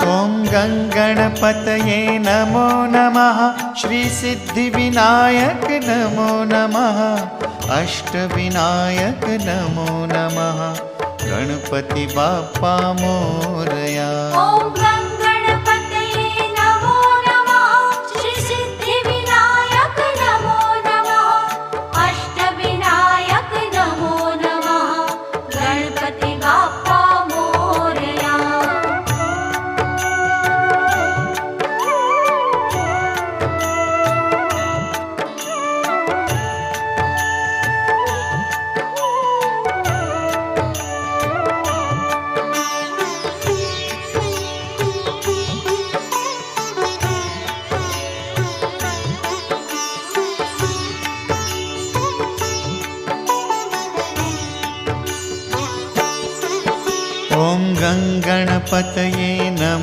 ॐ गङ्गणपतये नमो नमः। श्रीसिद्धिविनायक नमो नमः। अष्टविनायक नमो नमः। गणपति बाप्पा मोरया। ॐ गङ्गणपतये नमो नमः। श्रीसिद्धिविनायक नमो नमः। अष्टविनायक नमो नमः। गणपति बाप्पा मोरया। ॐ गङ्गणपतये नमः।